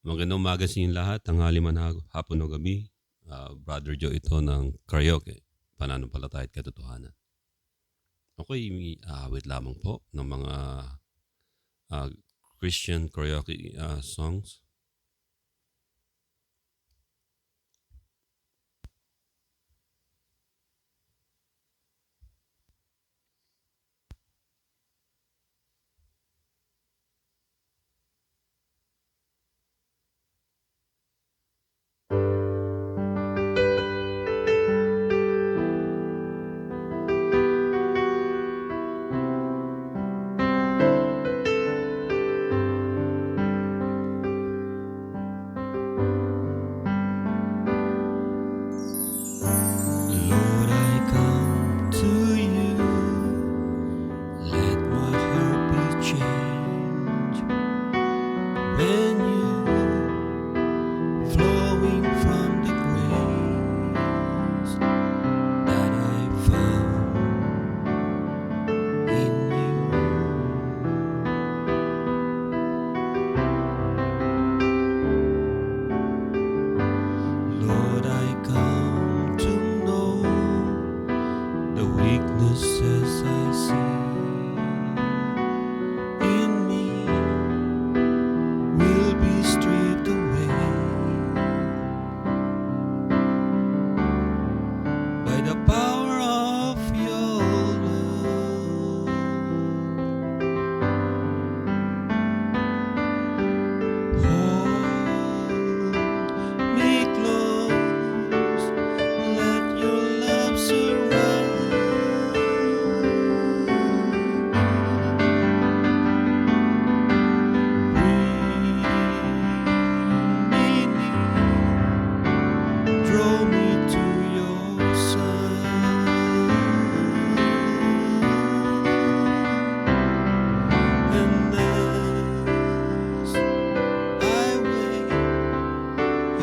Magandang umaga sa inyong lahat, tanghali man, hapon o gabi. Brother Joe ito ng Karaoke, Pananampalataya at Katotohanan. Ako'y aawit lamang po ng mga ah, Christian karaoke songs. Lord, I come to you. Let my heart be changed when you flowing from the grace that I found in you. Lord, I come to know the weaknesses I see in me will be stripped away by the power of your love. Hold me close, let your love surround me near, draw me to your side, and as I wait,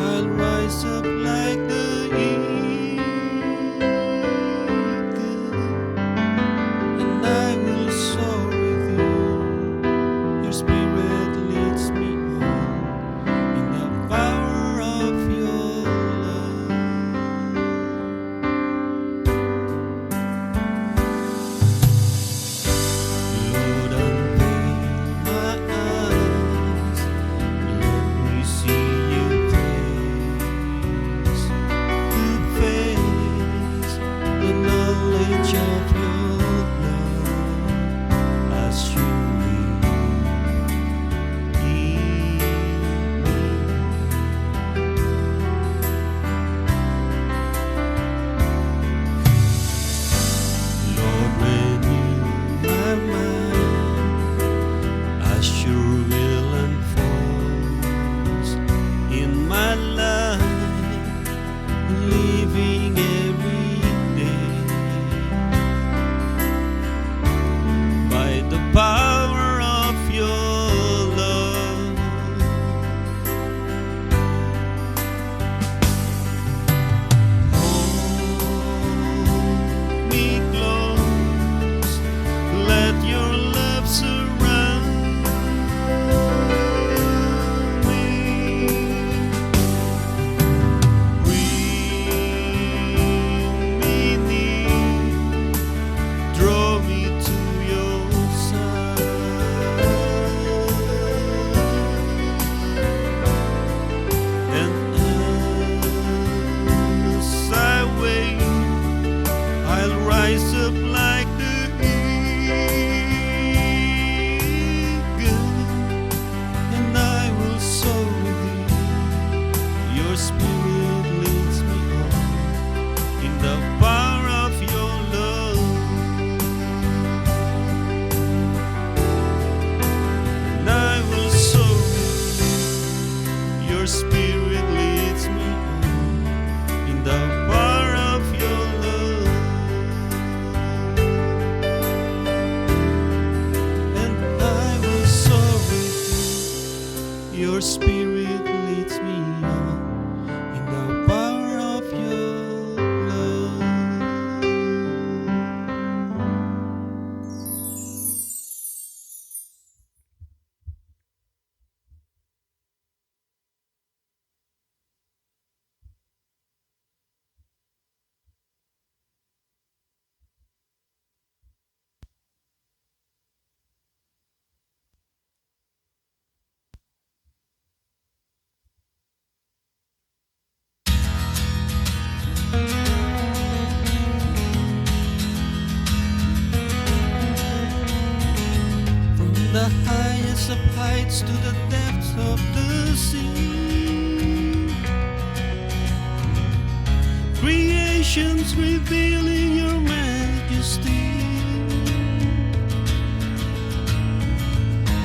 I'll rise up like the eagle, and I will soar with you. Your spirit leads me on in the power of your love. Lord, unveil my eyes, let me see you face to face, the knowledge of your love as you lead me. Lord, renew my mind as your will unfolds in my life, living every day by the power of your love. Hold me close, let your love surround me. Bring me near, draw me to your side, and as I wait, I'll rise up like the eagle, and I will soar with you. Your spirit leads me on in the power of your love, and I will soar with you. Your spirit leads me on in the power of your love, and I will soar with you. Your spirit leads me on in the power of your love. the highest of heights to the depths of the sea. Creations revealing your majesty.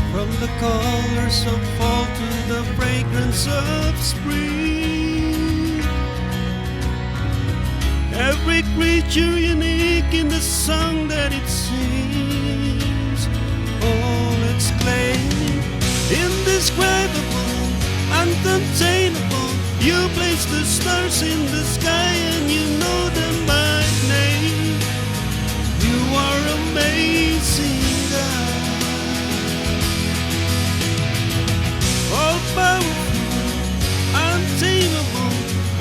From the colors of fall to the fragrance of spring, every creature unique in the song that it sings, all exclaiming, indescribable, uncontainable. You place the stars in the sky and you know them by name. You are amazing, God. All powerful, untamable,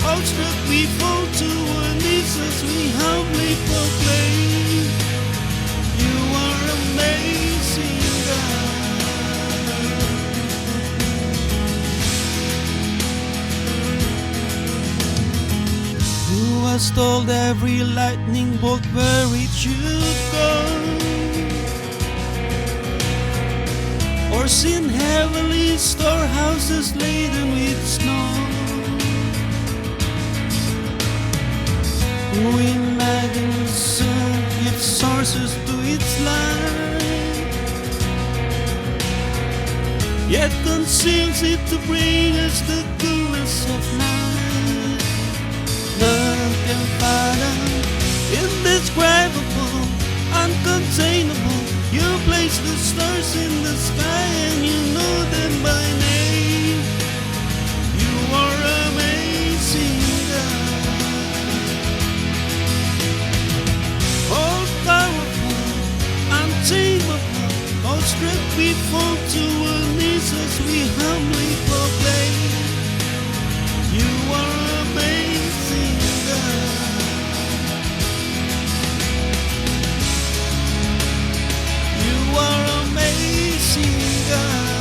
awestruck we fall to our knees as we humbly proclaim. You are amazing, God. Who has told every lightning bolt where it should go? Or seen heavenly storehouses laden with snow? Who imagined the sun gives sources to its light, yet conceals it to bring us the coolness of night? None can fathom, indescribable, uncontainable. You place the stars in the sky and you know them by name. You are amazing, God. All powerful, untamable, awestruck we fall to our knees as we humbly proclaim. You are amazing, God. You are amazing, God.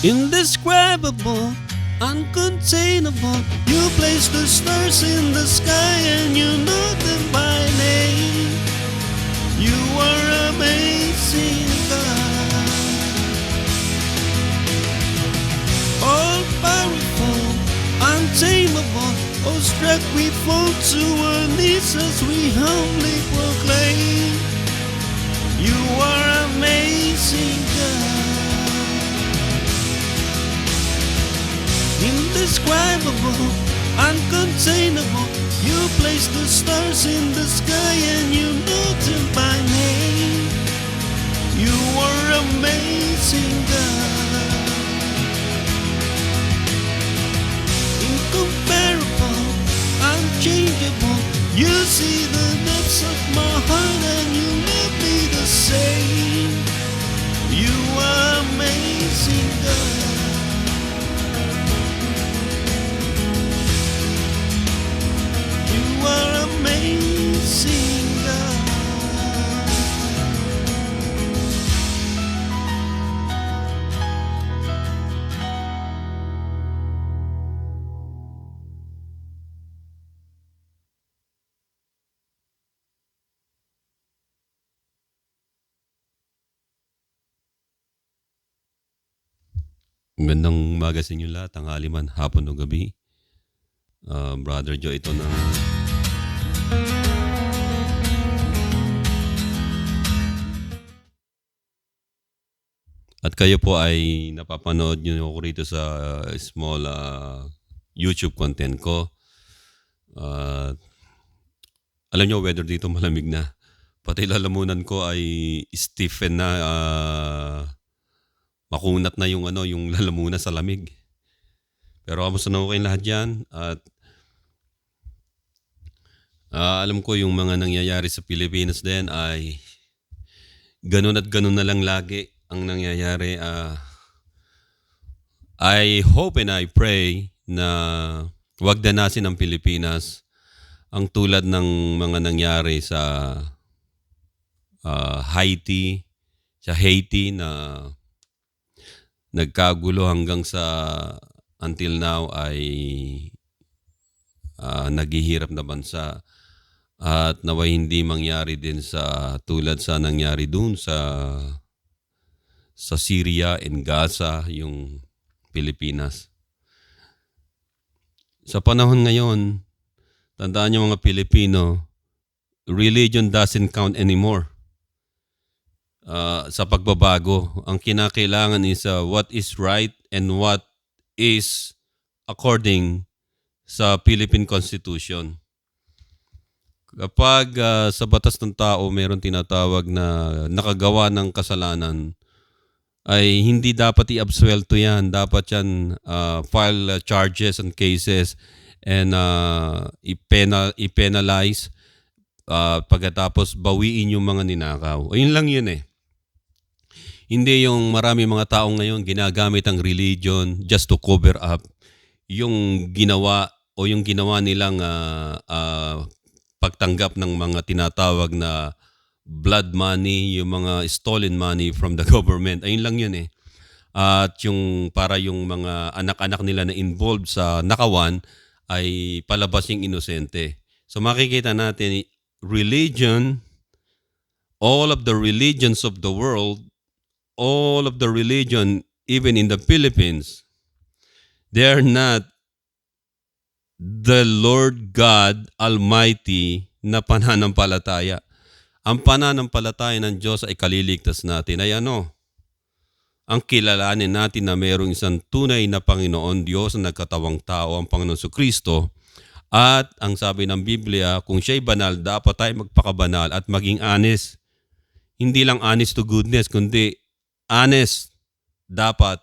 Indescribable, uncontainable. You place the stars in the sky and you know them by name. You are amazing, God. All powerful, untamable, awestruck we fall to our knees as we humbly proclaim. You are amazing, God. Indescribable, uncontainable. You place the stars in the sky and you know them by name. You are amazing, God. Incomparable, unchangeable. You see the depths of my heart and you love me the same. You are amazing, God. You are amazing, God. Magandang umaga sa inyo lahat, tanghali man, hapon o gabi. Brother Joe ito ng at kayo po ay napapanood nyo ako rito sa small YouTube content ko. Alam nyo, weather dito malamig na. Pati lalamunan ko ay stiffen na, makunat na yung yung lalamunan sa lamig. Pero kamusta na kayong lahat dyan? At alam ko yung mga nangyayari sa Pilipinas din ay ganun at ganun na lang lagi ang nangyayari. I hope and I pray na wag danasin ng Pilipinas ang tulad ng mga nangyari sa Haiti na nagkagulo hanggang sa until now ay naghihirap na bansa at naway hindi mangyari din sa tulad sa nangyari dun sa Syria and Gaza, yung Pilipinas. Sa panahon ngayon, tandaan niyo mga Pilipino, religion doesn't count anymore. Sa pagbabago, ang kinakailangan is what is right and what is according sa Philippine Constitution. Kapag sa batas ng tao mayroon tinatawag na nakagawa ng kasalanan, ay hindi dapat i-absuelto yan. Dapat yan file charges and cases and i-penalize pagkatapos bawiin yung mga ninakaw. Ayun lang yun eh. Hindi yung marami mga tao ngayon ginagamit ang religion just to cover up yung ginawa o yung ginawa nilang pagtanggap ng mga tinatawag na blood money, yung mga stolen money from the government. Ayun lang yun eh. At yung para yung mga anak-anak nila na involved sa nakawan ay palabas yung inosente. So makikita natin, religion, all of the religions of the world, all of the religion, even in the Philippines, they are not the Lord God Almighty na pananampalataya. Ang pananampalataya ng Diyos ay kaliligtas natin. Ay ang kilalanin natin na mayroong isang tunay na Panginoon Diyos na nagkatawang tao, ang Panginoon Jesucristo. At ang sabi ng Biblia, kung siya'y banal, dapat tayo magpakabanal at maging honest. Hindi lang honest to goodness, kundi honest. Dapat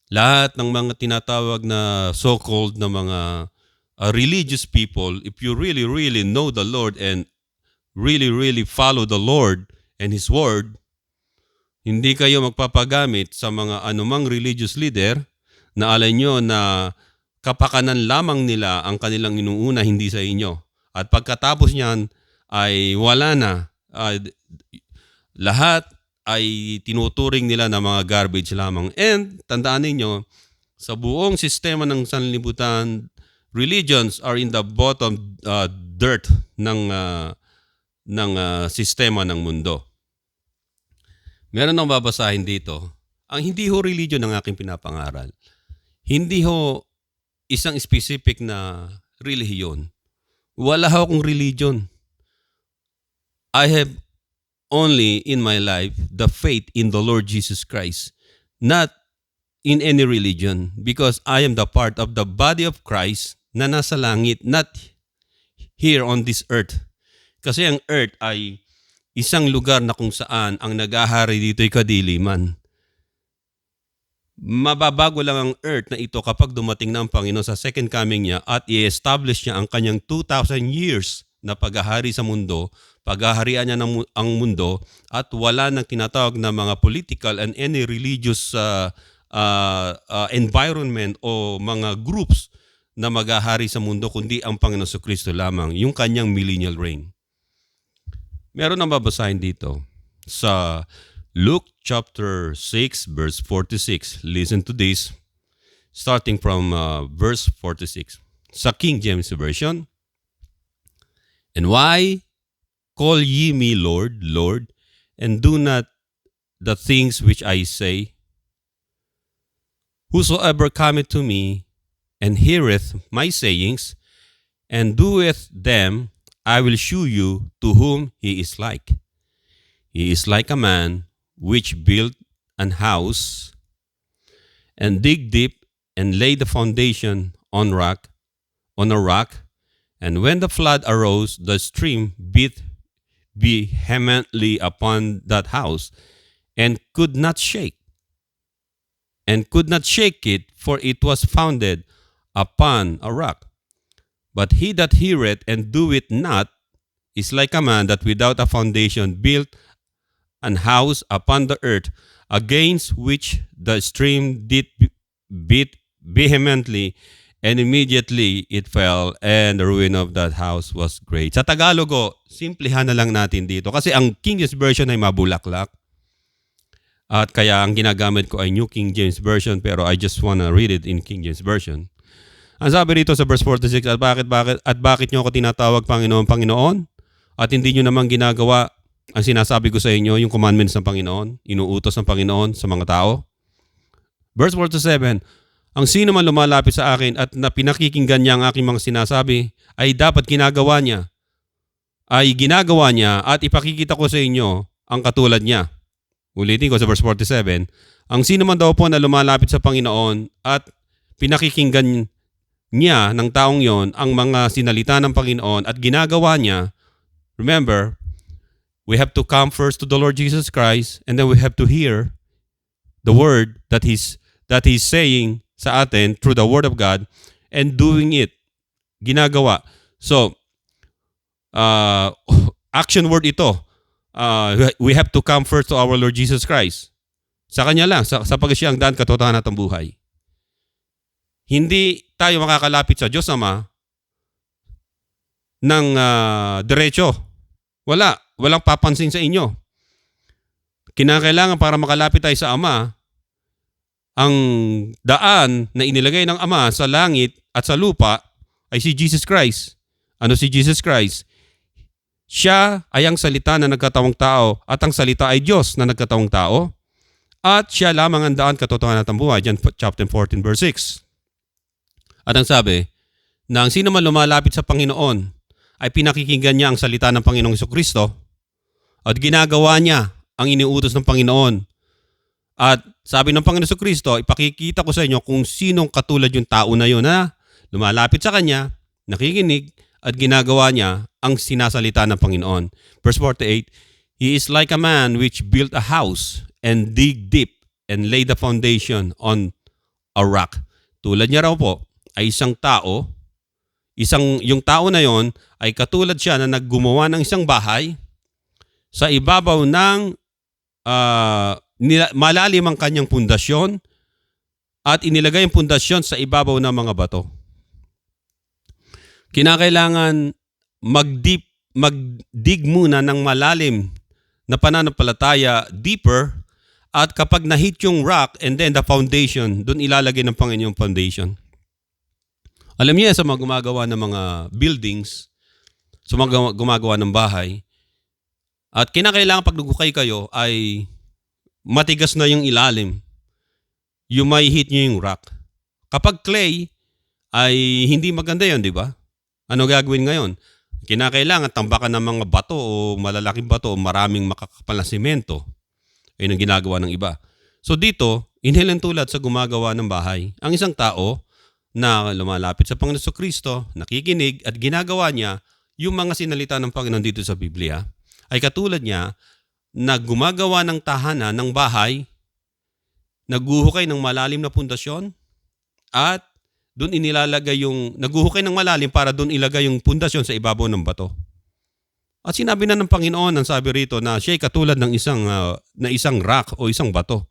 lahat ng mga tinatawag na so-called na mga religious people, if you really, really know the Lord and really, really follow the Lord and His Word, hindi kayo magpapagamit sa mga anumang religious leader na alam nyo na kapakanan lamang nila ang kanilang inuuna, hindi sa inyo. At pagkatapos niyan ay wala na. Lahat ay tinuturing nila na mga garbage lamang. And tandaan ninyo, sa buong sistema ng sanlibutan, religions are in the bottom dirt ng sistema ng mundo. Meron akong babasahin dito. Ang hindi ho religion ang aking pinapangaral. Hindi ho isang specific na relihiyon. Wala ho akong religion. I have only in my life the faith in the Lord Jesus Christ. Not in any religion, because I am the part of the body of Christ na nasa langit, not here on this earth. Kasi ang earth ay isang lugar na kung saan ang nag-ahari dito'y kadiliman. Mababago lang ang earth na ito kapag dumating na ang Panginoon sa second coming niya at i-establish niya ang kanyang 2,000 years na paghahari sa mundo, paghaharian niya ang mundo at wala nang tinatawag na mga political and any religious environment o mga groups na maghahari sa mundo kundi ang Panginoon Jesucristo lamang, yung kanyang millennial reign. Meron na babasahin dito sa Luke chapter 6 verse 46. Listen to this, starting from verse 46. Sa King James Version, "And why call ye me Lord, Lord, and do not the things which I say? Whosoever cometh to me, and heareth my sayings, and doeth them, I will shew you to whom he is like. He is like a man which built an house, and dig deep, and laid the foundation on a rock, and when the flood arose, the stream beat vehemently upon that house, and could not shake it, for it was founded upon a rock. But he that heareth and doeth not is like a man that without a foundation built an house upon the earth, against which the stream did beat vehemently, and immediately it fell, and the ruin of that house was great." Sa Tagalog, simplihan na lang natin dito. Kasi ang King James Version ay mabulaklak. At kaya ang ginagamit ko ay New King James Version, pero I just wanna read it in King James Version. Ang sabi rito sa verse 46, at bakit nyo ako tinatawag Panginoon, Panginoon? At hindi nyo naman ginagawa ang sinasabi ko sa inyo, yung commandments ng Panginoon, inuutos ng Panginoon sa mga tao. Verse 47, ang sino man lumalapit sa akin at na pinakikinggan niya ang aking mga sinasabi, ay dapat ginagawa niya at ipakikita ko sa inyo ang katulad niya. Ulitin ko sa verse 47, ang sino man daw po na lumalapit sa Panginoon at pinakikinggan niya ng taong yon ang mga sinalita ng Panginoon at ginagawa niya, remember, we have to come first to the Lord Jesus Christ and then we have to hear the word that He's saying sa atin through the Word of God and doing it. Ginagawa. So, action word ito. We have to come first to our Lord Jesus Christ. Sa Kanya lang, sa siya ang daan, katotohanan at ang buhay. Hindi tayo makakalapit sa Diyos Ama ng diretso. Walang papansin sa inyo. Kinakailangan para makalapit tayo sa Ama, ang daan na inilagay ng Ama sa langit at sa lupa ay si Jesus Christ. Ano si Jesus Christ? Siya ay ang salita na nagkatawang tao at ang salita ay Diyos na nagkatawang tao. At siya lamang ang daan, katotohanan at ang buhay. John chapter 14 verse 6. At ang sabi, na ang sino man lumalapit sa Panginoon ay pinakikinggan niya ang salita ng Panginoong Jesucristo at ginagawa niya ang iniutos ng Panginoon. At sabi ng Panginoong Jesucristo, ipakikita ko sa inyo kung sinong katulad yung tao na yun na lumalapit sa Kanya, nakikinig at ginagawa niya ang sinasalita ng Panginoon. Verse 48, He is like a man which built a house and dig deep and laid the foundation on a rock. Tulad niya raw po ay isang tao, yung tao na yon ay katulad siya na naggumawa ng isang bahay sa ibabaw ng malalim ang kanyang pundasyon at inilagay ang pundasyon sa ibabaw ng mga bato. Kinakailangan magdig muna ng malalim na pananampalataya, deeper, at kapag nahit yung rock and then the foundation, doon ilalagay ng Panginoon yung foundation. Alam niyo sa mga gumagawa ng mga buildings, sa mga gumagawa ng bahay, at kinakailangan pag nagukay kayo ay matigas na yung ilalim. Yung may hit nyo yung rock. Kapag clay, ay hindi maganda yun, di ba? Ano gagawin ngayon? Kinakailangan tambakan ng mga bato o malalaking bato o maraming makakapal na simento. Ayun ang ginagawa ng iba. So dito, inhilan tulad sa gumagawa ng bahay, ang isang tao na lumalapit sa Panginoon Jesucristo, nakikinig at ginagawa niya yung mga sinalita ng Panginoon dito sa Biblia, ay katulad niya na gumagawa ng tahanan ng bahay, naghuhukay ng malalim na pundasyon, at doon inilalagay naghuhukay ng malalim para doon ilagay yung pundasyon sa ibabaw ng bato. At sinabi na ng Panginoon, ang sabi rito, na siya ay katulad ng isang rock o isang bato.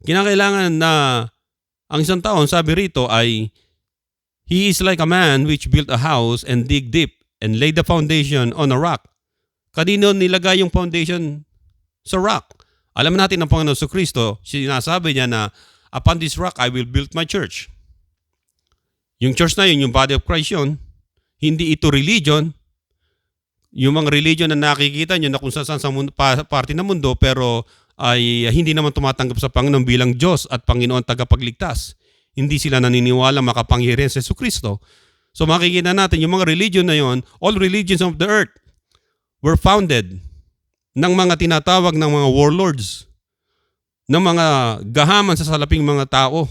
Kinakailangan na ang isang tao, sabi rito ay, He is like a man which built a house and dig deep and laid the foundation on a rock. Kanino nilagay yung foundation? Sa rock. Alam natin ng Panginoon Jesucristo, sinasabi niya na, upon this rock, I will build my church. Yung church na yun, yung body of Christ yun, hindi ito religion. Yung mga religion na nakikita nyo na kung saan sa parte ng mundo, pero ay hindi naman tumatanggap sa Panginoon bilang Diyos at Panginoon tagapagligtas. Hindi sila naniniwala makapangyarihan sa Jesucristo. So makikita natin yung mga religion na yun, all religions of the earth were founded ng mga tinatawag ng mga warlords, ng mga gahaman sa salaping mga tao.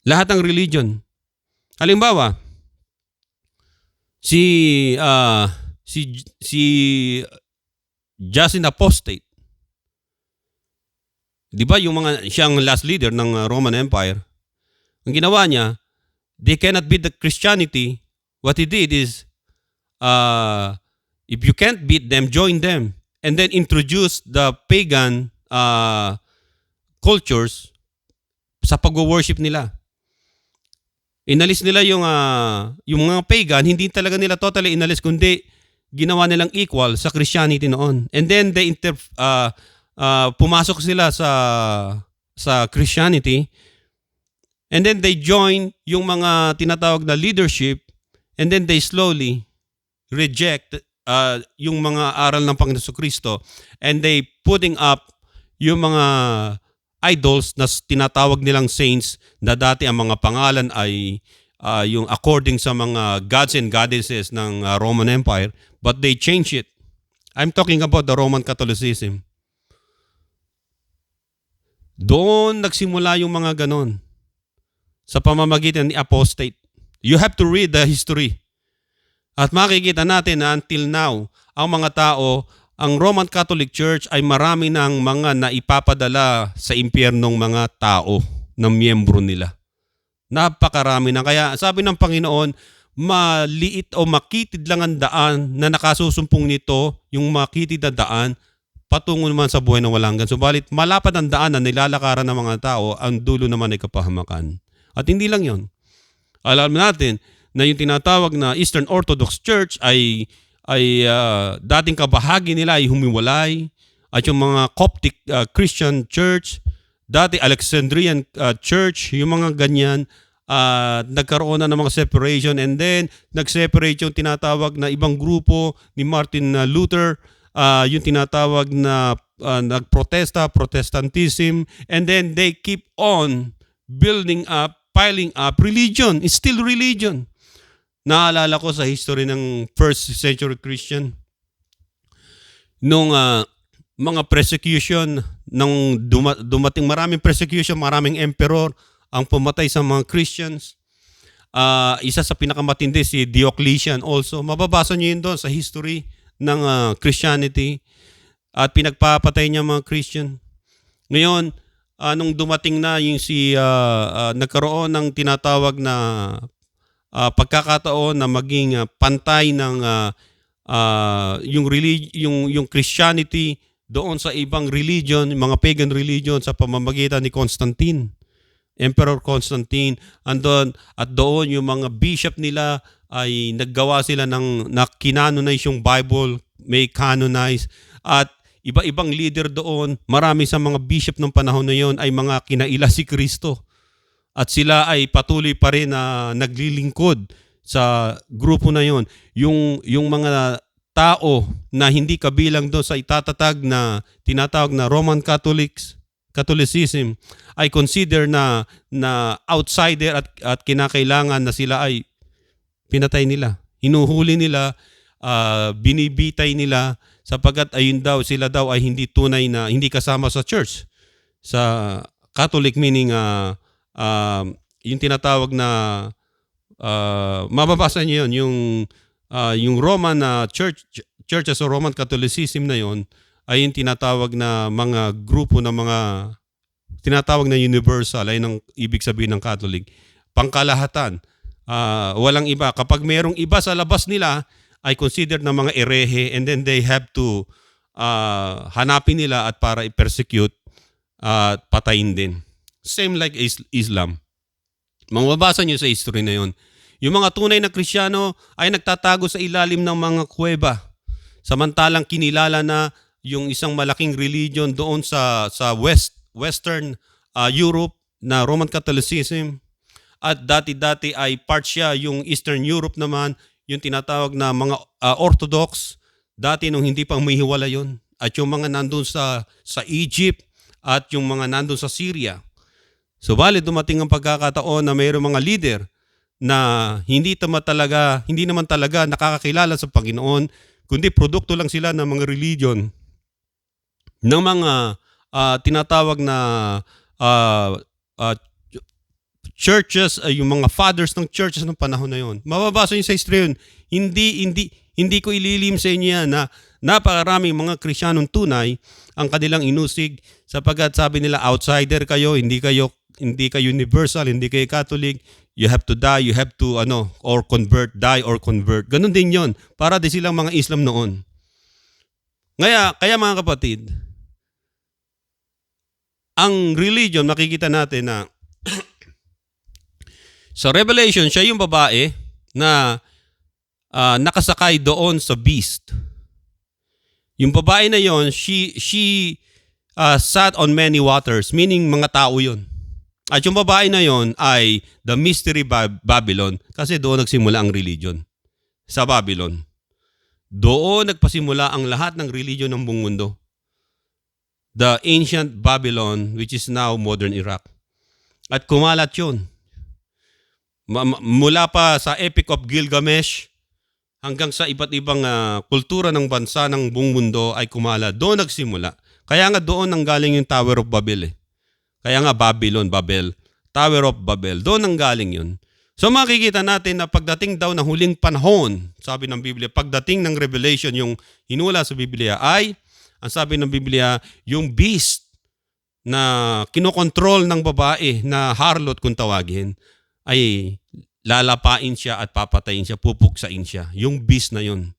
Lahat ng religion. Halimbawa, si Justin Apostate, di ba siyang last leader ng Roman Empire, ang ginawa niya, they cannot beat the Christianity. What he did is, if you can't beat them, join them. And then introduce the pagan cultures sa pag-worship nila. Inalis nila yung mga pagan, hindi talaga nila totally inalis, kundi ginawa nilang equal sa Christianity noon. And then they pumasok sila sa Christianity, and then they join yung mga tinatawag na leadership, and then they slowly reject yung mga aral ng Panginoon Kristo, and they putting up yung mga idols na tinatawag nilang saints, na dati ang mga pangalan ay yung according sa mga gods and goddesses ng Roman Empire, but they change it. I'm talking about the Roman Catholicism. Doon nagsimula yung mga ganon sa pamamagitan ni apostate. You have to read the history. At makikita natin na until now, ang mga tao, ang Roman Catholic Church ay marami ng mga naipapadala sa impyernong mga tao na miyembro nila. Napakarami na. Kaya sabi ng Panginoon, maliit o makitid lang ang daan na nakasusumpong nito, yung makitid na daan, patungo naman sa buhay na walang hanggan. Subalit, malapad ang daan na nilalakaran ng mga tao, ang dulo naman ay kapahamakan. At hindi lang yon. Alam natin na yung tinatawag na Eastern Orthodox Church ay dating kabahagi nila ay humiwalay. At yung mga Coptic Christian Church, dati Alexandrian Church, yung mga ganyan, nagkaroon na ng mga separation, and then nag-separate yung tinatawag na ibang grupo ni Martin Luther, yung tinatawag na nagprotesta, Protestantism, and then they keep on building up, piling up religion. It's still religion. Naalala ko sa history ng first century Christian, nung mga persecution, nung dumating maraming persecution, maraming emperor ang pumatay sa mga Christians. Isa sa pinakamatindi si Diocletian also. Mababasa niyo yun doon sa history ng Christianity, at pinagpapatay niya mga Christian. Ngayon, nung dumating na yung nagkaroon ng tinatawag na pagkakataon na maging pantay ng yung Christianity doon sa ibang religion, mga pagan religion, sa pamamagitan ni Constantine, Emperor Constantine, andon, at doon yung mga bishop nila ay naggawa sila ng kinanonize yung Bible, may canonize, at iba-ibang leader doon, marami sa mga bishop ng panahon na yon ay mga kinaila si Kristo. At sila ay patuloy pa rin na naglilingkod sa grupo na yon. Yung mga tao na hindi kabilang doon sa itatatag na tinatawag na Roman Catholicism ay consider na outsider, at kinakailangan na sila ay pinatay nila. Hinuhuli nila, binibitay nila, sapagkat ayun daw, sila daw ay hindi tunay na, hindi kasama sa church. Sa Catholic meaning, yung tinatawag na, mababasa niyo yun, yung Roman churches o Roman Catholicism na yon ay yung tinatawag na mga grupo na mga tinatawag na universal, ay nang ibig sabihin ng Catholic. Pangkalahatan. Walang iba. Kapag merong iba sa labas nila, ay considered na mga erehe, and then they have to hanapin nila at para i-persecute at patayin din. Same like Islam. Mababasa niyo sa history na yon. Yung mga tunay na Kristiyano ay nagtatago sa ilalim ng mga kuweba. Samantalang kinilala na yung isang malaking religion doon sa Western Europe na Roman Catholicism, at dati-dati ay part siya yung Eastern Europe naman, yung tinatawag na mga Orthodox, dati nung hindi pang mahiwala yun. At yung mga nandun sa Egypt at yung mga nandun sa Syria. Subalit dumating ang pagkakataon na mayroong mga leader na hindi naman talaga nakakakilala sa Panginoon, kundi produkto lang sila ng mga religion, ng mga tinatawag na churches, yung mga fathers ng churches ng panahon na yon. Mababasa niyo sa history yun. Hindi ko ililim sa inyo yan na napakaraming mga Kristiyanong tunay ang kanilang inusig, sapagkat sabi nila, outsider kayo, hindi kayo universal, hindi kayo Catholic, you have to die, you have to or convert, die or convert. Ganun din yon. Para din silang mga Islam noon. Kaya mga kapatid, ang religion, makikita natin na sa Revelation, siya yung babae na nakasakay doon sa beast. Yung babae na yon, she sat on many waters, meaning mga tao yon. At yung babae na yon ay the mystery Babylon kasi doon nagsimula ang religion sa Babylon. Doon nagpasimula ang lahat ng religion ng buong mundo. The ancient Babylon, which is now modern Iraq. At kumalat yun. Mula pa sa Epic of Gilgamesh hanggang sa iba't ibang kultura ng bansa ng buong mundo ay kumalat. Doon nagsimula. Kaya nga doon nanggaling yung Tower of Babel. Kaya nga Babel, Tower of Babel. Doon nanggaling yun. So makikita natin na pagdating daw ng huling panahon, sabi ng Biblia, pagdating ng Revelation, yung hinula sa Biblia ay, ang sabi ng Biblia, yung beast na kinokontrol ng babae na harlot kung tawagin, ay lalapain siya at papatayin siya, pupuksain siya. Yung beast na yun.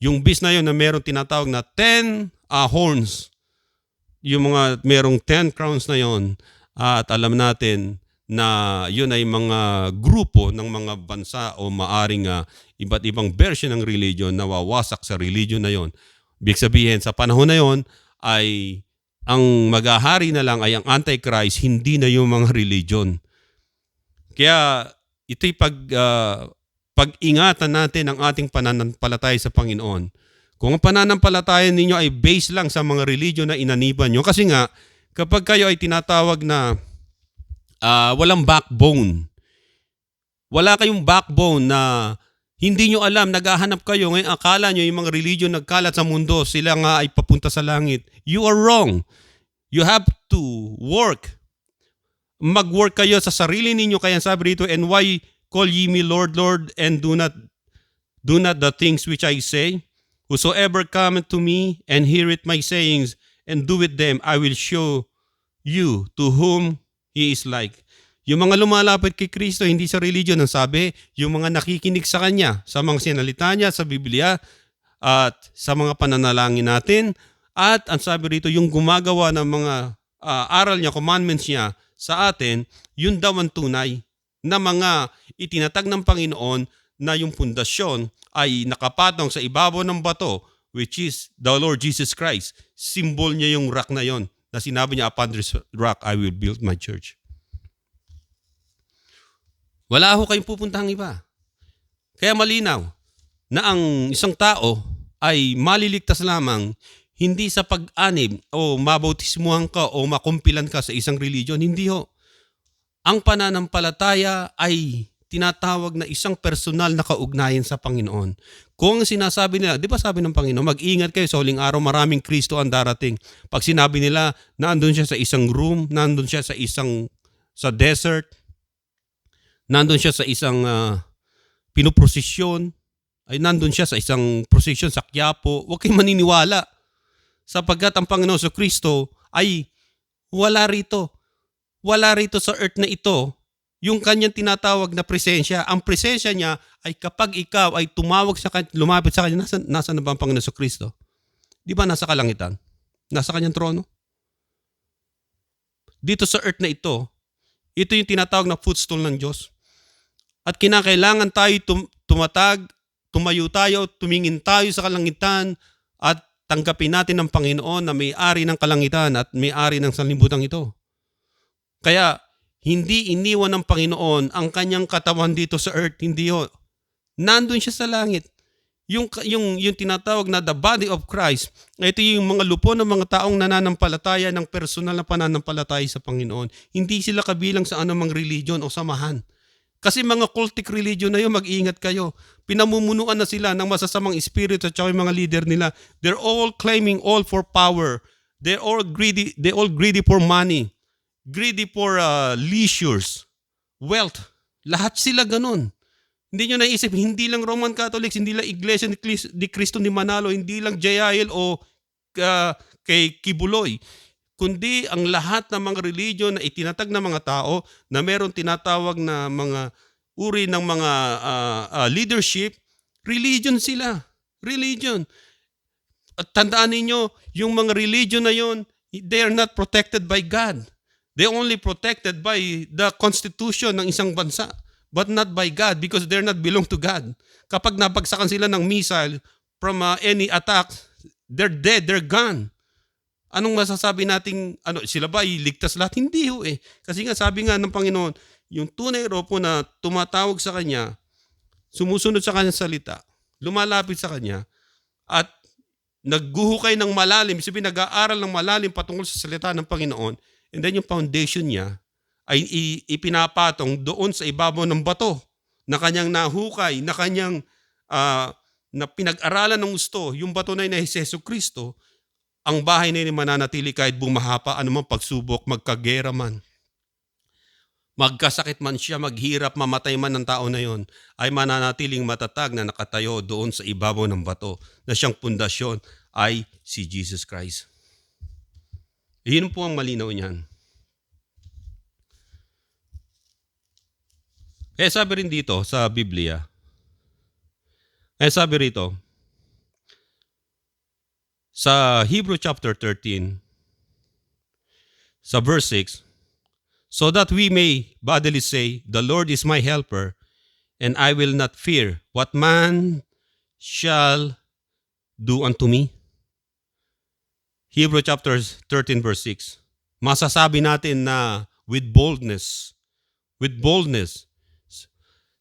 Yung beast na yun na meron tinatawag na 10 horns. Yung mga merong 10 crowns na yun. At alam natin na yun ay mga grupo ng mga bansa o maaring iba't ibang version ng religion na wawasak sa religion na yun. Ibig sabihin, sa panahon na yun ay ang maghahari na lang ay ang Antichrist, hindi na yung mga religion. Kaya ito'y pag-ingatan natin ang ating pananampalataya sa Panginoon. Kung ang pananampalataya ninyo ay based lang sa mga religion na inaniban nyo, kasi nga, kapag kayo ay tinatawag na walang backbone, wala kayong backbone na hindi nyo alam, naghahanap kayo, ngayon akala nyo yung mga religion nagkalat sa mundo, sila nga ay papunta sa langit. You are wrong. You have to work. Mag-work kayo sa sarili ninyo, kaya sabi rito, and why call ye me Lord, Lord, and do not the things which I say? Whosoever cometh to me and heareth my sayings and doeth them, I will show you to whom he is like. Yung mga lumalapit kay Kristo, hindi sa religion, ang sabi, yung mga nakikinig sa Kanya, sa mga sinalita niya, sa Biblia, at sa mga pananalangin natin, at ang sabi rito, yung gumagawa ng mga aral niya, commandments niya sa atin, yun daw ang tunay na mga itinatag ng Panginoon na yung pundasyon ay nakapatong sa ibabaw ng bato, which is the Lord Jesus Christ. Symbol niya yung rock na yon, na sinabi niya, upon this rock I will build my church. Wala ho kayong pupuntahang iba. Kaya malinaw na ang isang tao ay maliligtas lamang hindi sa pag-anib o mabautismuhan ka o makumpilan ka sa isang religion. Hindi ho. Ang pananampalataya ay tinatawag na isang personal na kaugnayan sa Panginoon. Kung sinasabi nila, di ba sabi ng Panginoon, mag-ingat kayo sa huling araw, maraming Kristo ang darating. Pag sinabi nila, nandun siya sa isang room, nandun siya sa desert, nandun siya sa isang pinuprosesyon, ay nandun siya sa isang prosesyon sa Quiapo, huwag kayong maniniwala. Sapagkat ang Panginoon sa Kristo ay wala rito. Wala rito sa earth na ito yung kanyang tinatawag na presensya. Ang presensya niya ay kapag ikaw ay tumawag sa kanya, lumapit sa kanya, nasa na ba ang Panginoon sa Kristo? Di ba nasa kalangitan? Nasa kanyang trono? Dito sa earth na ito yung tinatawag na footstool ng Diyos. At kinakailangan tayo tumayo tayo, tumingin tayo sa kalangitan at tanggapin natin ng Panginoon na may-ari ng kalangitan at may-ari ng sanlibutan ito. Kaya hindi iniwan ng Panginoon ang kanyang katawan dito sa earth, hindi ho. Nandun siya sa langit. Yung tinatawag na the body of Christ, ito yung mga lupon ng mga taong nananampalataya ng personal na pananampalataya sa Panginoon. Hindi sila kabilang sa anumang religion o samahan. Kasi mga cultic religion na yun, mag-iingat kayo. Pinamumunuan na sila ng masasamang espiritu at saka yung mga leader nila. They're all claiming all for power. They're all greedy for money. Greedy for leisures, wealth. Lahat sila ganun. Hindi nyo naisip, hindi lang Roman Catholics, hindi lang Iglesia ni Cristo ni Manalo, hindi lang Jayael o kay Kibuloy, kundi ang lahat ng mga religion na itinatag ng mga tao na meron tinatawag na mga uri ng mga leadership, religion sila. Religion. At tandaan ninyo, yung mga religion na yon, they are not protected by God. They only protected by the constitution ng isang bansa. but not by God because they're not belong to God. Kapag napagsakan sila ng missile from any attack, they're dead, they're gone. Anong masasabi nating, sila ba iligtas lahat? Hindi ho eh. Kasi nga sabi nga ng Panginoon, yung tunay raw po na tumatawag sa Kanya, sumusunod sa Kanyang salita, lumalapit sa Kanya, at nagguhukay ng malalim, sabihin nag-aaral ng malalim patungkol sa salita ng Panginoon, and then yung foundation niya ay ipinapatong doon sa ibabaw ng bato na kanyang nahukay, na kanyang na pinag-aralan ng gusto, yung bato na yun na Hesus Kristo, ang bahay na yun mananatili kahit bumahapa, anumang pagsubok, magkagera man. Magkasakit man siya, maghirap, mamatay man ng tao na yon, ay mananatiling matatag na nakatayo doon sa ibabaw ng bato na siyang pundasyon ay si Jesus Christ. Iyon po ang malinaw niyan. Kaya sabi rin dito sa Biblia, sabi rito, sa Hebrew chapter 13, sa verse 6, so that we may bodily say, the Lord is my helper, and I will not fear what man shall do unto me. Hebrew chapter 13 verse 6. Masasabi natin na with boldness,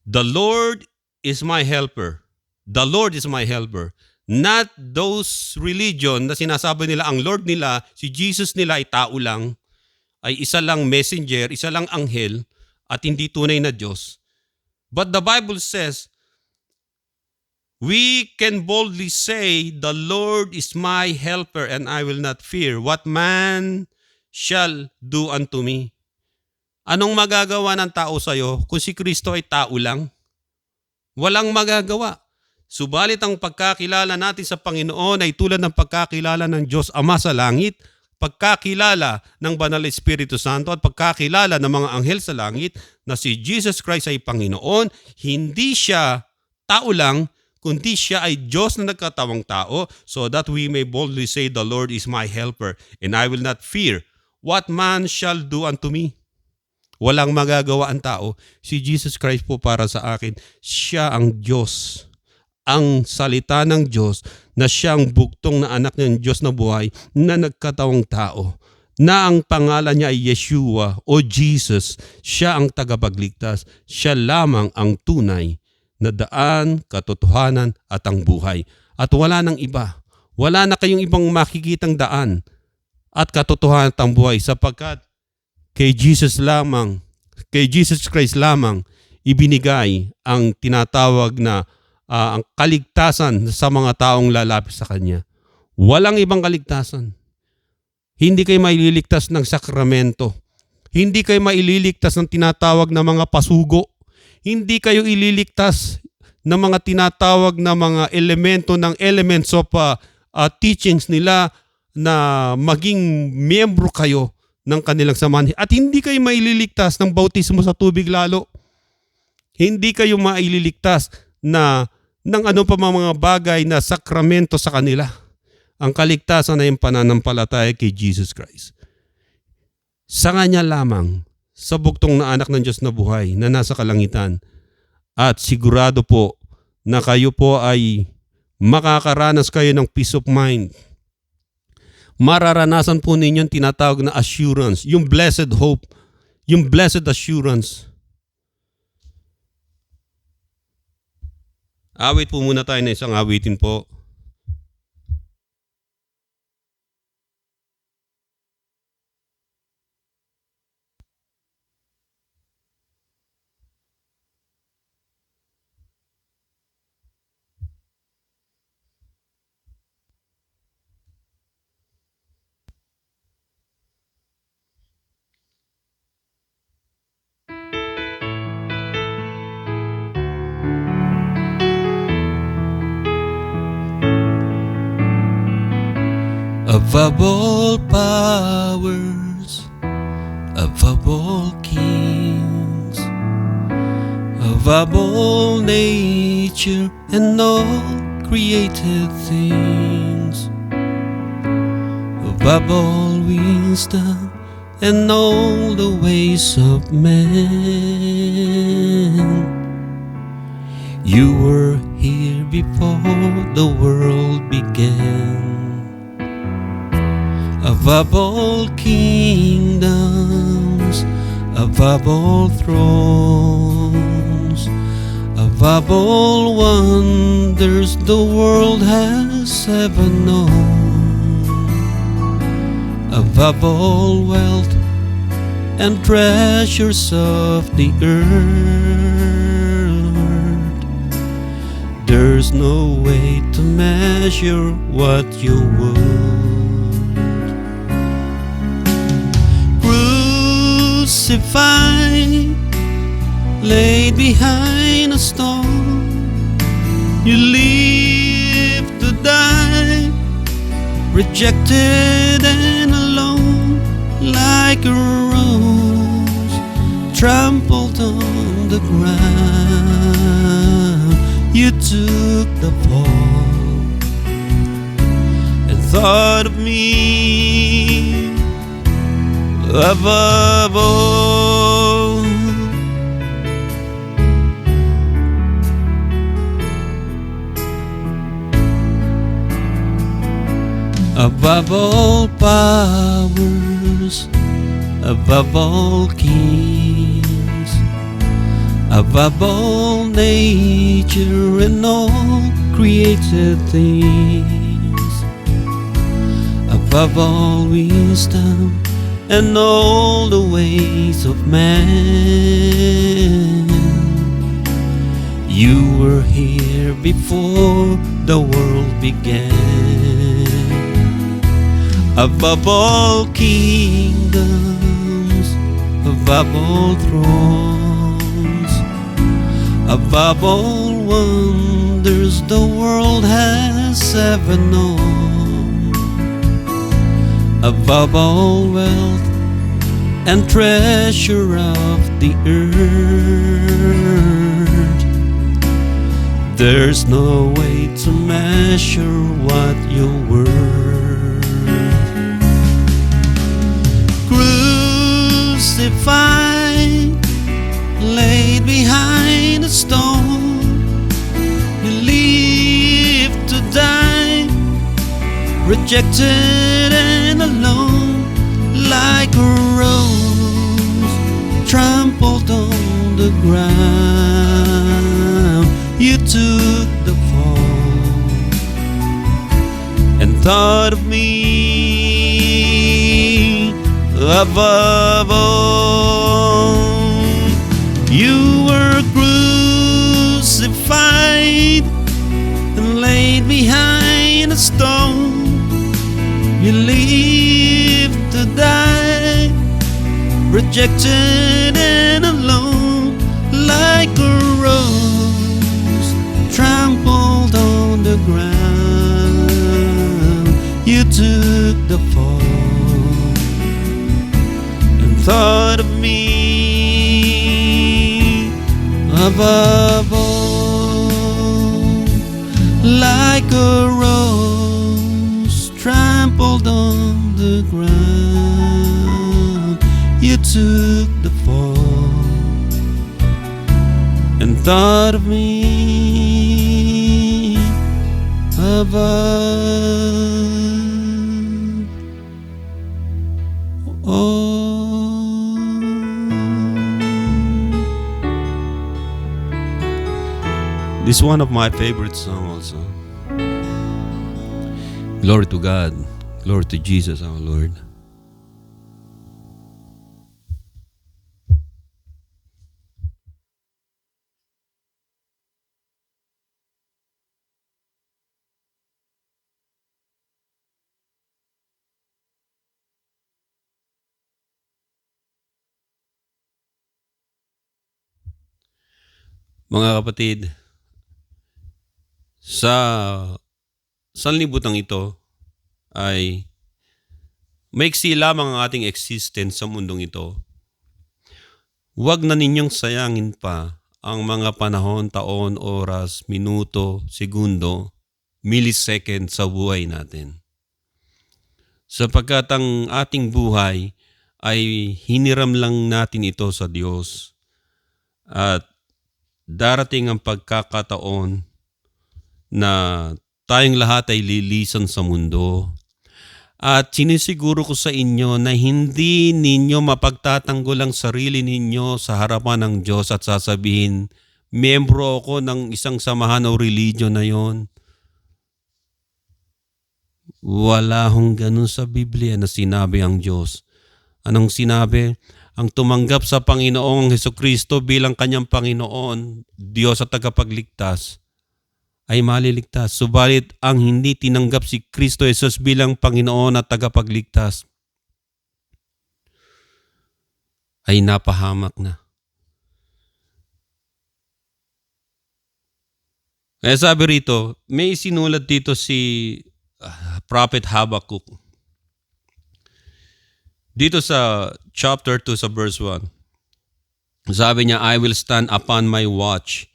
the Lord is my helper. The Lord is my helper. Not those religion na sinasabi nila ang Lord nila, si Jesus nila ay tao lang, ay isa lang messenger, isa lang anghel, at hindi tunay na Diyos. But the Bible says, we can boldly say, the Lord is my helper and I will not fear what man shall do unto me. Anong magagawa ng tao sa'yo kung si Kristo ay tao lang? Walang magagawa. Subalit ang pagkakilala natin sa Panginoon ay tulad ng pagkakilala ng Diyos Ama sa langit, pagkakilala ng Banal na Espiritu Santo at pagkakilala ng mga anghel sa langit na si Jesus Christ ay Panginoon. Hindi siya tao lang, kundi siya ay Diyos na nagkatawang tao, so that we may boldly say, the Lord is my helper and I will not fear what man shall do unto me. Walang magagawa ang tao. Si Jesus Christ po para sa akin, siya ang Diyos, ang salita ng Diyos, na siyang buktong na anak ng Diyos na buhay na nagkatawang tao, na ang pangalan niya ay Yeshua o Jesus. Siya ang tagapagligtas. Siya lamang ang tunay na daan, katotohanan at ang buhay. At wala nang iba. Wala na kayong ibang makikitang daan at katotohanan at ang buhay, sapagkat kay Jesus Christ lamang ibinigay ang tinatawag na ang kaligtasan sa mga taong lalapit sa Kanya. Walang ibang kaligtasan. Hindi kayo maililigtas ng sakramento. Hindi kayo maililigtas ng tinatawag na mga pasugo. Hindi kayo ililigtas ng mga tinatawag na mga elemento ng elements of teachings nila na maging miyembro kayo ng kanilang samahan. At hindi kayo maililigtas ng bautismo sa tubig lalo. Hindi kayo maililigtas ng ano pa mga bagay na sakramento sa kanila. Ang kaligtasan ay yung pananampalataya kay Jesus Christ. Sa Kanya lamang, sa buktong na anak ng Diyos na buhay na nasa kalangitan. At sigurado po na kayo po ay makakaranas kayo ng peace of mind. Mararanasan po ninyo yung tinatawag na assurance, yung blessed hope, yung blessed assurance. Awit po muna tayo na isang awitin po. Above all powers, above all kings, above all nature and all created things, above all wisdom and all the ways of men, You were here before the world began. Above all kingdoms, above all thrones, above all wonders the world has ever known, above all wealth and treasures of the earth, there's no way to measure what you would. Crucified, laid behind a stone, you live to die, rejected and alone, like a rose trampled on the ground. You took the fall and thought of me above all. Above all powers, above all kings, above all nature and all created things, above all wisdom and all the ways of man. You were here before the world began. Above all kingdoms, above all thrones, above all wonders the world has ever known, above all wealth and treasure of the earth, there's no way to measure what you're worth. Crucified, laid behind a stone, you live to die, rejected and alone, like a rose trampled on the ground. You took the fall and thought of me above all. You were crucified and laid behind a stone. You live to die, rejected and alone, like a rose trampled on the ground. You took the fall and thought of me above all, like a rose trampled on the ground. You took the fall and thought of me above all. This is one of my favorite songs also. Glory to God. Glory to Jesus our Lord. Mga kapatid, sa sanlibutan ito ay maiksi lamang ang ating existence sa mundong ito. Huwag na ninyong sayangin pa ang mga panahon, taon, oras, minuto, segundo, millisecond sa buhay natin. Sapagkat ang ating buhay ay hiniram lang natin ito sa Diyos. At darating ang pagkakataon na tayong lahat ay lilisan sa mundo. At sinisiguro ko sa inyo na hindi ninyo mapagtatanggol ang sarili ninyo sa harapan ng Diyos at sasabihin, miyembro ako ng isang samahan o religion na yon. Wala hong ganun sa Biblia na sinabi ang Diyos. Anong sinabi? Ang tumanggap sa Panginoong Hesukristo bilang kanyang Panginoon, Diyos at tagapagligtas, ay maliligtas. Subalit ang hindi tinanggap si Kristo Jesus bilang Panginoon at tagapagligtas ay napahamak na. Kaya sabi rito, may sinulat dito si Prophet Habakkuk. Dito sa chapter 2 sa verse 1, sabi niya, I will stand upon my watch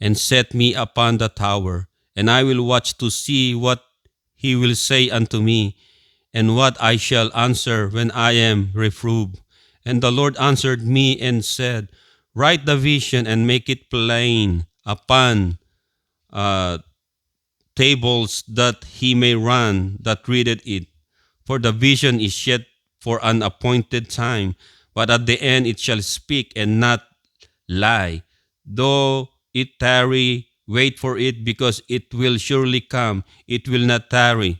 and set me upon the tower, and I will watch to see what he will say unto me, and what I shall answer when I am reproved. And the Lord answered me and said, write the vision and make it plain upon tables, that he may run that readeth it. For the vision is yet for an appointed time, but at the end it shall speak and not lie. Though it tarry, wait for it, because it will surely come. It will not tarry.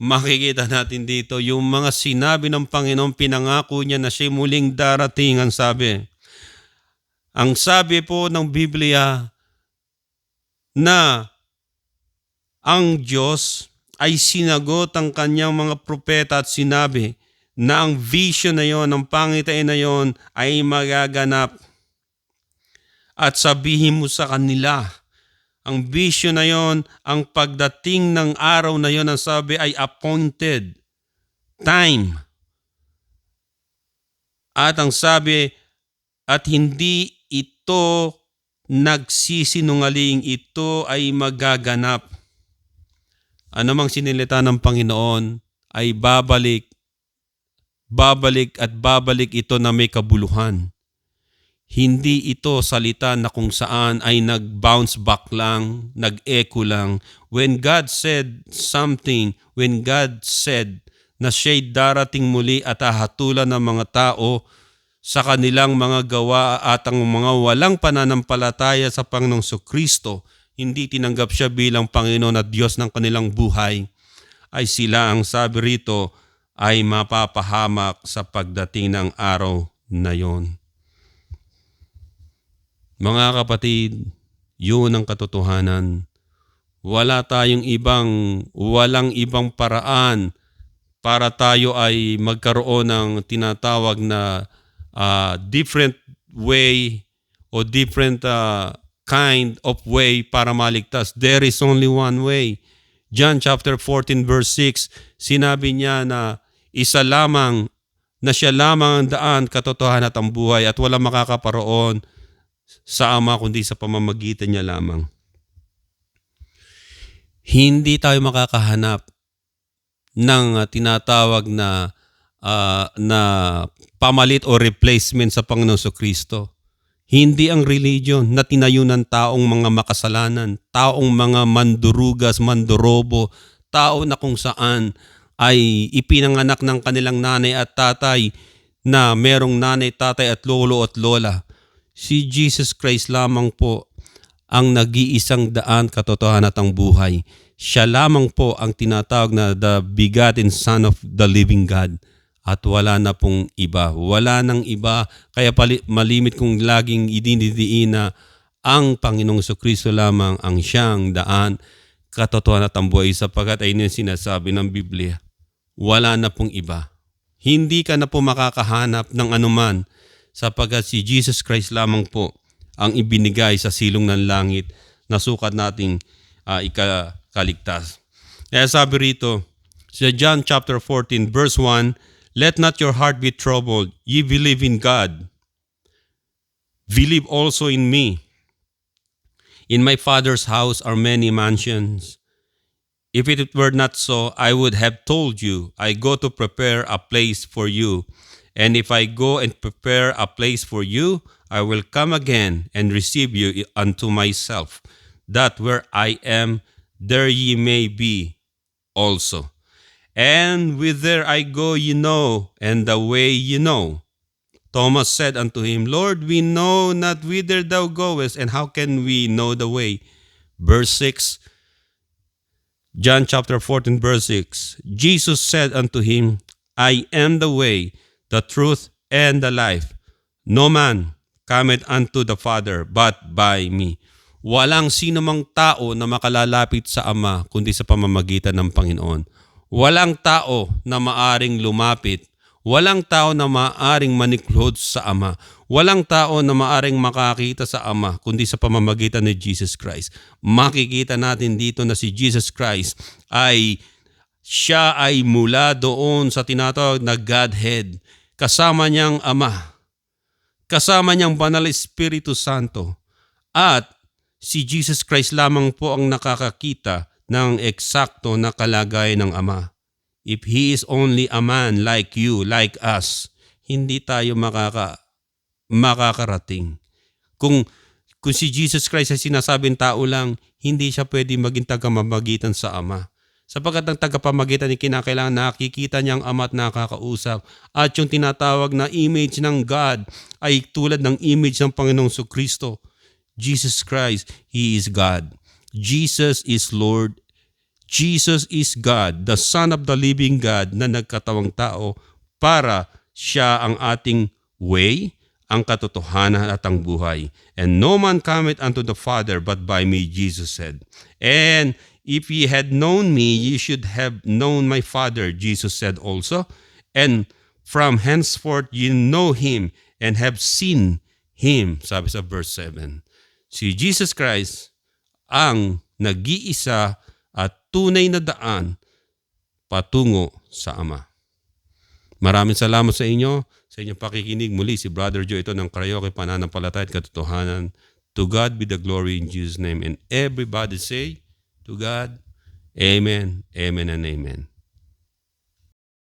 Makikita natin dito yung mga sinabi ng Panginoon, pinangako niya na siya muling darating. Ang sabi po ng Biblia na ang Diyos ay sinagot ang kanyang mga propeta at sinabi na ang vision na yon, ang pangitain na yon ay magaganap. At sabihin mo sa kanila, ang vision na yon, ang pagdating ng araw na yon, ang sabi ay appointed time. At ang sabi, at hindi ito nagsisinungaling, ito ay magaganap. Anumang sinilita ng Panginoon ay babalik at babalik ito na may kabuluhan. Hindi ito salita na kung saan ay nag-bounce back lang, nag-echo lang. When God said something, when God said na siya'y darating muli at hahatulan ng mga tao sa kanilang mga gawa at ang mga walang pananampalataya sa Panginoong Kristo, hindi tinanggap siya bilang Panginoon at Diyos ng kanilang buhay, ay sila, ang sabi rito, ay mapapahamak sa pagdating ng araw na yon. Mga kapatid, yun ang katotohanan. Walang ibang paraan para tayo ay magkaroon ng tinatawag na different way o different kind of way para maligtas. There is only one way. John chapter 14 verse 6, sinabi niya na isa lamang, na siya lamang ang daan, katotohanan at ang buhay, at walang makakaparoon sa Ama kundi sa pamamagitan niya lamang. Hindi tayo makakahanap ng tinatawag na pamalit o replacement sa Panginoon Kristo. Hindi ang religion na tinayo ng taong mga makasalanan, taong mga mandurugas, mandorobo, tao na kung saan ay ipinanganak ng kanilang nanay at tatay na merong nanay, tatay at lolo at lola. Si Jesus Christ lamang po ang nag-iisang daan, katotohanan at ang buhay. Siya lamang po ang tinatawag na the begotten Son of the living God. At wala na pong iba. Wala nang iba. Kaya malimit kong laging idinidiin na ang Panginoong Kristo lamang ang siyang daan, katotohanan at ang buhay, sapagkat ay sinasabi ng Biblia. Wala na pong iba. Hindi ka na po makakahanap ng anuman, sapagkat si Jesus Christ lamang po ang ibinigay sa silong ng langit na sukat nating ikakaligtas. Kaya sabi rito sa John chapter 14 verse 1, let not your heart be troubled. Ye believe in God. Believe also in me. In my Father's house are many mansions. If it were not so, I would have told you, I go to prepare a place for you. And if I go and prepare a place for you, I will come again and receive you unto myself, that where I am, there ye may be also. And whither I go ye know, and the way ye know. Thomas said unto him, Lord, we know not whither thou goest, and how can we know the way? Verse 6, John chapter 14, verse 6. Jesus said unto him, I am the way, the truth, and the life. No man cometh unto the Father but by me. Walang sino mang tao na makalalapit sa Ama kundi sa pamamagitan ng Panginoon. Walang tao na maaring lumapit. Walang tao na maaring maniklod sa Ama. Walang tao na maaring makakita sa Ama kundi sa pamamagitan ni Jesus Christ. Makikita natin dito na si Jesus Christ siya ay mula doon sa tinatawag na Godhead. Kasama niyang Ama. Kasama niyang Banal Espiritu Santo. At si Jesus Christ lamang po ang nakakakita ng eksakto na kalagayan ng Ama. If He is only a man like you, like us, hindi tayo makakarating. Kung si Jesus Christ ay sinasabing tao lang, hindi siya pwede maging tagapamagitan sa Ama. Sapagkat ang tagapamagitan ay kinakailangan nakikita niyang Ama at nakakausap. At yung tinatawag na image ng God ay tulad ng image ng Panginoong Kristo. Jesus Christ, He is God. Jesus is Lord. Jesus is God, the Son of the living God na nagkatawang tao para siya ang ating way, ang katotohanan at ang buhay. And no man cometh unto the Father but by me, Jesus said. And if ye had known me, ye should have known my Father, Jesus said also. And from henceforth ye know Him and have seen Him, sabi sa verse 7. Si Jesus Christ ang nag-iisa at tunay na daan patungo sa Ama. Maraming salamat sa inyo, sa inyong pakikinig. Muli si Brother Joe ito ng Karaoke, Pananampalataya at Katotohanan. To God be the glory in Jesus' name. And everybody say, to God, Amen, Amen, and Amen.